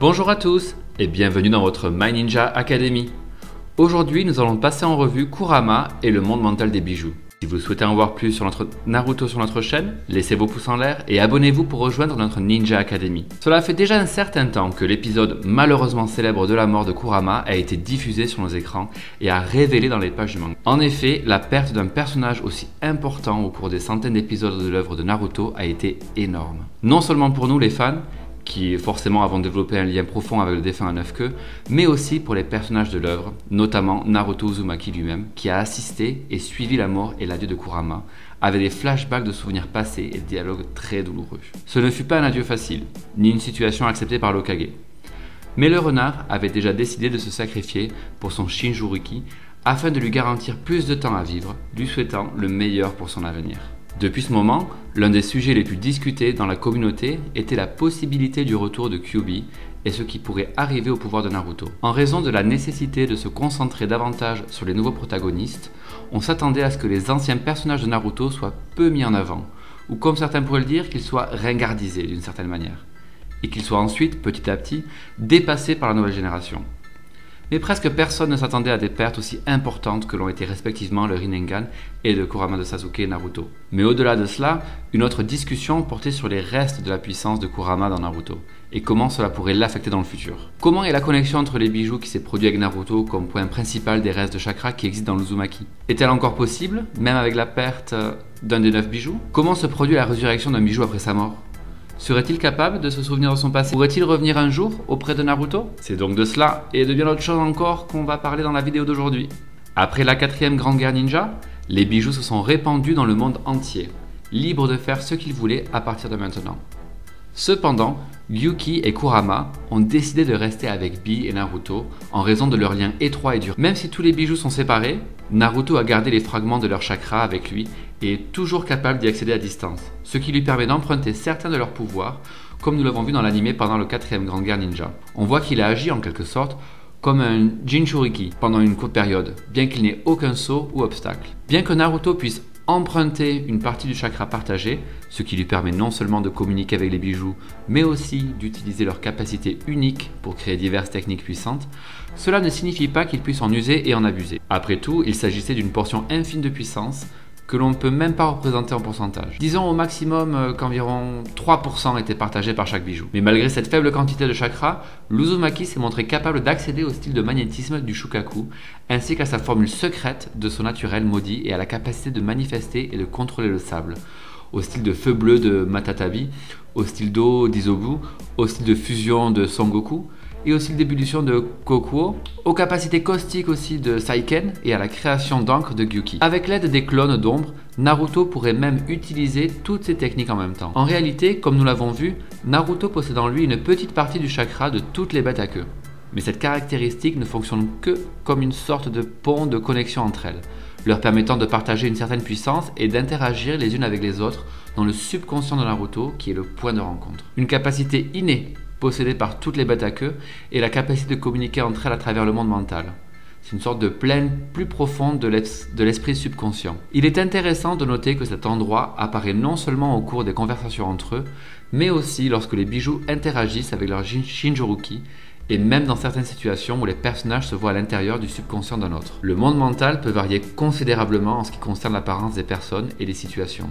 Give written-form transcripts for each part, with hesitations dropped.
Bonjour à tous et bienvenue dans votre My Ninja Academy. Aujourd'hui, nous allons passer en revue Kurama et le monde mental des bijoux. Si vous souhaitez en voir plus sur notre Naruto sur notre chaîne, laissez vos pouces en l'air et abonnez-vous pour rejoindre notre Ninja Academy. Cela fait déjà un certain temps que l'épisode malheureusement célèbre de la mort de Kurama a été diffusé sur nos écrans et a révélé dans les pages du manga. En effet, la perte d'un personnage aussi important au cours des centaines d'épisodes de l'œuvre de Naruto a été énorme. Non seulement pour nous les fans, qui forcément avons développé un lien profond avec le défunt à 9 queues, mais aussi pour les personnages de l'œuvre, notamment Naruto Uzumaki lui-même, qui a assisté et suivi la mort et l'adieu de Kurama, avec des flashbacks de souvenirs passés et des dialogues très douloureux. Ce ne fut pas un adieu facile, ni une situation acceptée par l'Hokage. Mais le renard avait déjà décidé de se sacrifier pour son Shinjuriki, afin de lui garantir plus de temps à vivre, lui souhaitant le meilleur pour son avenir. Depuis ce moment, l'un des sujets les plus discutés dans la communauté était la possibilité du retour de Kyuubi et ce qui pourrait arriver au pouvoir de Naruto. En raison de la nécessité de se concentrer davantage sur les nouveaux protagonistes, on s'attendait à ce que les anciens personnages de Naruto soient peu mis en avant, ou comme certains pourraient le dire, qu'ils soient ringardisés d'une certaine manière, et qu'ils soient ensuite, petit à petit, dépassés par la nouvelle génération. Mais presque personne ne s'attendait à des pertes aussi importantes que l'ont été respectivement le Rinnegan et de Kurama de Sasuke et Naruto. Mais au-delà de cela, une autre discussion portait sur les restes de la puissance de Kurama dans Naruto, et comment cela pourrait l'affecter dans le futur. Comment est la connexion entre les bijoux qui s'est produit avec Naruto comme point principal des restes de chakra qui existent dans l'Uzumaki? Est-elle encore possible, même avec la perte d'un des 9 bijoux? Comment se produit la résurrection d'un bijou après sa mort? Serait-il capable de se souvenir de son passé? Pourrait-il revenir un jour auprès de Naruto? C'est donc de cela et de bien d'autres choses encore qu'on va parler dans la vidéo d'aujourd'hui. Après la 4e grande guerre ninja, les bijoux se sont répandus dans le monde entier, libres de faire ce qu'ils voulaient à partir de maintenant. Cependant, Gyuki et Kurama ont décidé de rester avec Bee et Naruto en raison de leur lien étroit et dur. Même si tous les bijoux sont séparés, Naruto a gardé les fragments de leur chakra avec lui et est toujours capable d'y accéder à distance, ce qui lui permet d'emprunter certains de leurs pouvoirs, comme nous l'avons vu dans l'anime pendant le 4e grande guerre ninja. On voit qu'il a agi en quelque sorte comme un Jinchuriki pendant une courte période, bien qu'il n'ait aucun saut ou obstacle. Bien que Naruto puisse emprunter une partie du chakra partagé, ce qui lui permet non seulement de communiquer avec les bijoux, mais aussi d'utiliser leurs capacités uniques pour créer diverses techniques puissantes, cela ne signifie pas qu'il puisse en user et en abuser. Après tout, il s'agissait d'une portion infime de puissance que l'on ne peut même pas représenter en pourcentage. Disons au maximum qu'environ 3% étaient partagés par chaque bijou. Mais malgré cette faible quantité de chakra, l'Uzumaki s'est montré capable d'accéder au style de magnétisme du Shukaku, ainsi qu'à sa formule secrète de son naturel maudit et à la capacité de manifester et de contrôler le sable, au style de feu bleu de Matatabi, au style d'eau d'Izobu, au style de fusion de Son Goku, et aussi d'ébullition de Kokuo, aux capacités caustiques aussi de Saiken et à la création d'encre de Gyuki. Avec l'aide des clones d'ombre, Naruto pourrait même utiliser toutes ces techniques en même temps. En réalité, comme nous l'avons vu, Naruto possède en lui une petite partie du chakra de toutes les bêtes à queue. Mais cette caractéristique ne fonctionne que comme une sorte de pont de connexion entre elles, leur permettant de partager une certaine puissance et d'interagir les unes avec les autres dans le subconscient de Naruto qui est le point de rencontre. Une capacité innée possédée par toutes les bêtes à queue et la capacité de communiquer entre elles à travers le monde mental. C'est une sorte de plaine plus profonde de l'esprit subconscient. Il est intéressant de noter que cet endroit apparaît non seulement au cours des conversations entre eux, mais aussi lorsque les bijoux interagissent avec leur Shinjuruki et même dans certaines situations où les personnages se voient à l'intérieur du subconscient d'un autre. Le monde mental peut varier considérablement en ce qui concerne l'apparence des personnes et des situations,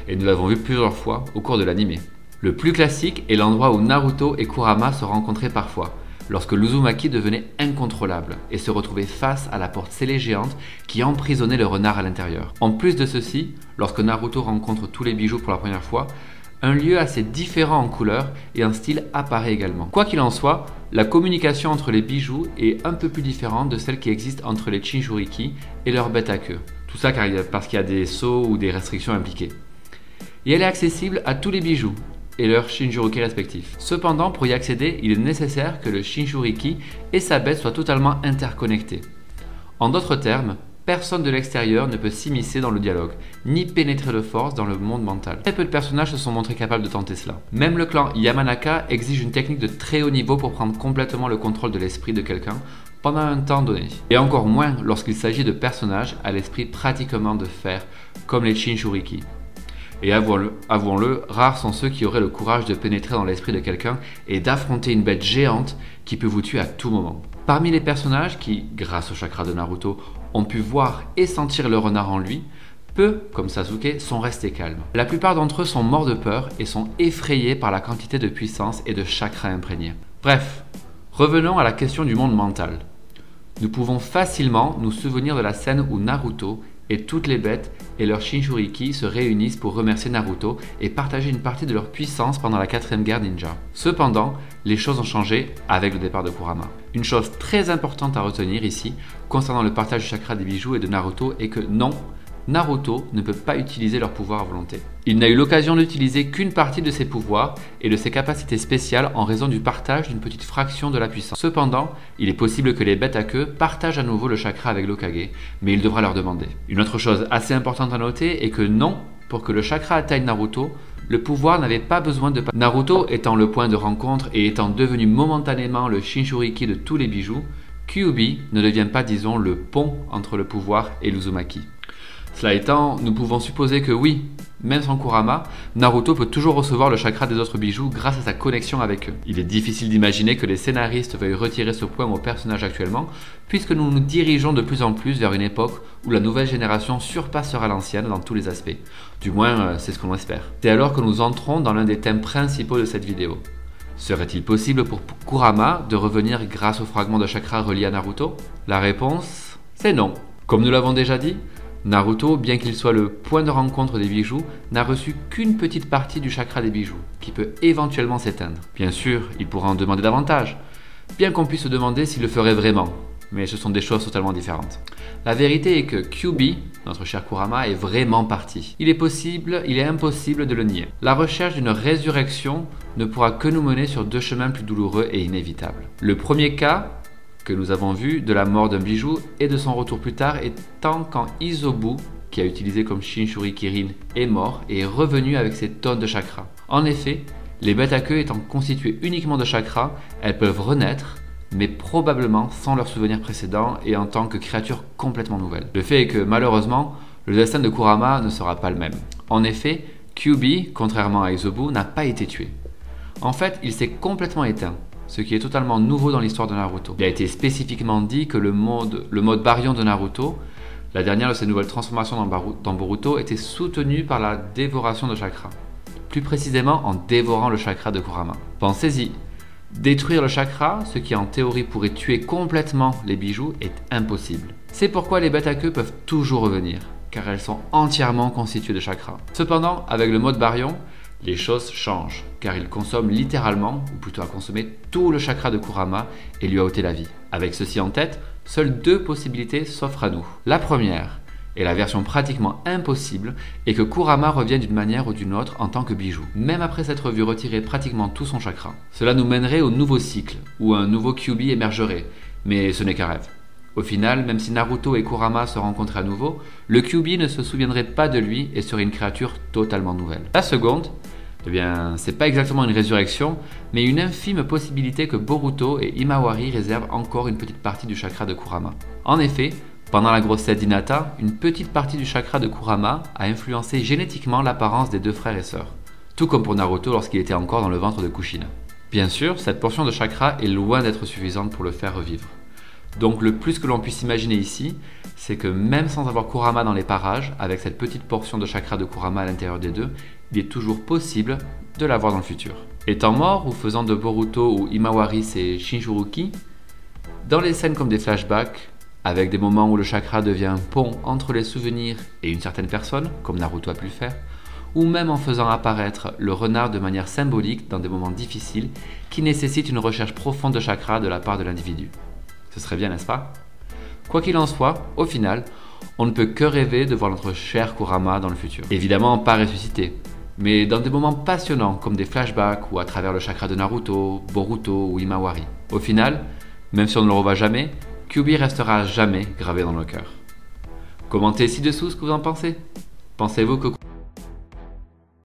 et nous l'avons vu plusieurs fois au cours de l'anime. Le plus classique est l'endroit où Naruto et Kurama se rencontraient parfois, lorsque l'Uzumaki devenait incontrôlable et se retrouvait face à la porte scellée géante qui emprisonnait le renard à l'intérieur. En plus de ceci, lorsque Naruto rencontre tous les bijoux pour la première fois, un lieu assez différent en couleur et en style apparaît également. Quoi qu'il en soit, la communication entre les bijoux est un peu plus différente de celle qui existe entre les Shinjuriki et leurs bêtes à queue. Tout ça parce qu'il y a des sauts ou des restrictions impliquées. Et elle est accessible à tous les bijoux et leurs Shinjuriki respectifs. Cependant, pour y accéder, il est nécessaire que le Shinjuriki et sa bête soient totalement interconnectés. En d'autres termes, personne de l'extérieur ne peut s'immiscer dans le dialogue, ni pénétrer de force dans le monde mental. Très peu de personnages se sont montrés capables de tenter cela. Même le clan Yamanaka exige une technique de très haut niveau pour prendre complètement le contrôle de l'esprit de quelqu'un pendant un temps donné. Et encore moins lorsqu'il s'agit de personnages à l'esprit pratiquement de fer, comme les Shinjuriki. Et avouons-le, rares sont ceux qui auraient le courage de pénétrer dans l'esprit de quelqu'un et d'affronter une bête géante qui peut vous tuer à tout moment. Parmi les personnages qui, grâce au chakra de Naruto, ont pu voir et sentir le renard en lui, peu, comme Sasuke, sont restés calmes. La plupart d'entre eux sont morts de peur et sont effrayés par la quantité de puissance et de chakra imprégnés. Bref, revenons à la question du monde mental. Nous pouvons facilement nous souvenir de la scène où Naruto et toutes les bêtes et leurs Shinchuriki se réunissent pour remercier Naruto et partager une partie de leur puissance pendant la 4ème guerre ninja. Cependant, les choses ont changé avec le départ de Kurama. Une chose très importante à retenir ici, concernant le partage du chakra des bijoux et de Naruto, est que non, Naruto ne peut pas utiliser leur pouvoir à volonté. Il n'a eu l'occasion d'utiliser qu'une partie de ses pouvoirs et de ses capacités spéciales en raison du partage d'une petite fraction de la puissance. Cependant, il est possible que les bêtes à queue partagent à nouveau le chakra avec l'Hokage, mais il devra leur demander. Une autre chose assez importante à noter est que non, pour que le chakra atteigne Naruto, le pouvoir n'avait pas besoin de... Naruto étant le point de rencontre et étant devenu momentanément le Shinchuriki de tous les bijoux, Kyuubi ne devient pas, disons, le pont entre le pouvoir et l'Uzumaki. Cela étant, nous pouvons supposer que oui, même sans Kurama, Naruto peut toujours recevoir le chakra des autres bijoux grâce à sa connexion avec eux. Il est difficile d'imaginer que les scénaristes veuillent retirer ce point au personnage actuellement, puisque nous nous dirigeons de plus en plus vers une époque où la nouvelle génération surpassera l'ancienne dans tous les aspects. Du moins, c'est ce qu'on espère. C'est alors que nous entrons dans l'un des thèmes principaux de cette vidéo. Serait-il possible pour Kurama de revenir grâce au fragment de chakra relié à Naruto? La réponse, c'est non. Comme nous l'avons déjà dit, Naruto, bien qu'il soit le point de rencontre des bijoux, n'a reçu qu'une petite partie du chakra des bijoux, qui peut éventuellement s'éteindre. Bien sûr, il pourra en demander davantage, bien qu'on puisse se demander s'il le ferait vraiment, mais ce sont des choses totalement différentes. La vérité est que Kyuubi, notre cher Kurama, est vraiment parti. Il est impossible de le nier. La recherche d'une résurrection ne pourra que nous mener sur deux chemins plus douloureux et inévitables. Le premier cas, que nous avons vu, de la mort d'un bijou et de son retour plus tard, étant quand Isobu, qui a utilisé comme Shinchuriki Rin, est mort et est revenu avec ses tonnes de chakra. En effet, les bêtes à queue étant constituées uniquement de chakra, elles peuvent renaître, mais probablement sans leurs souvenirs précédents et en tant que créatures complètement nouvelles. Le fait est que malheureusement, le destin de Kurama ne sera pas le même. En effet, Kyuubi, contrairement à Isobu, n'a pas été tué. En fait, il s'est complètement éteint, ce qui est totalement nouveau dans l'histoire de Naruto. Il a été spécifiquement dit que le mode Baryon de Naruto, la dernière de ses nouvelles transformations dans Boruto, était soutenu par la dévoration de chakra. Plus précisément en dévorant le chakra de Kurama. Pensez-y, détruire le chakra, ce qui en théorie pourrait tuer complètement les bijoux, est impossible. C'est pourquoi les bêtes à queue peuvent toujours revenir, car elles sont entièrement constituées de chakra. Cependant, avec le mode Baryon, les choses changent, car il consomme littéralement, ou plutôt a consommé tout le chakra de Kurama et lui a ôté la vie. Avec ceci en tête, seules deux possibilités s'offrent à nous. La première, et la version pratiquement impossible, est que Kurama revienne d'une manière ou d'une autre en tant que bijou, même après s'être vu retirer pratiquement tout son chakra. Cela nous mènerait au nouveau cycle, où un nouveau Kyuubi émergerait, mais ce n'est qu'un rêve. Au final, même si Naruto et Kurama se rencontraient à nouveau, le Kyuubi ne se souviendrait pas de lui et serait une créature totalement nouvelle. La seconde, eh bien, c'est pas exactement une résurrection, mais une infime possibilité que Boruto et Himawari réservent encore une petite partie du chakra de Kurama. En effet, pendant la grossesse d'Hinata, une petite partie du chakra de Kurama a influencé génétiquement l'apparence des deux frères et sœurs, tout comme pour Naruto lorsqu'il était encore dans le ventre de Kushina. Bien sûr, cette portion de chakra est loin d'être suffisante pour le faire revivre. Donc le plus que l'on puisse imaginer ici, c'est que même sans avoir Kurama dans les parages, avec cette petite portion de chakra de Kurama à l'intérieur des deux, il est toujours possible de l'avoir dans le futur. Étant mort ou faisant de Boruto ou Himawari ses Shinchuriki, dans les scènes comme des flashbacks, avec des moments où le chakra devient un pont entre les souvenirs et une certaine personne, comme Naruto a pu le faire, ou même en faisant apparaître le renard de manière symbolique dans des moments difficiles qui nécessitent une recherche profonde de chakra de la part de l'individu. Ce serait bien, n'est-ce pas? Quoi qu'il en soit, au final, on ne peut que rêver de voir notre cher Kurama dans le futur. Évidemment, pas ressuscité, mais dans des moments passionnants comme des flashbacks ou à travers le chakra de Naruto, Boruto ou Himawari. Au final, même si on ne le revoit jamais, Kyuubi restera jamais gravé dans nos cœurs. Commentez ci-dessous ce que vous en pensez. Pensez-vous que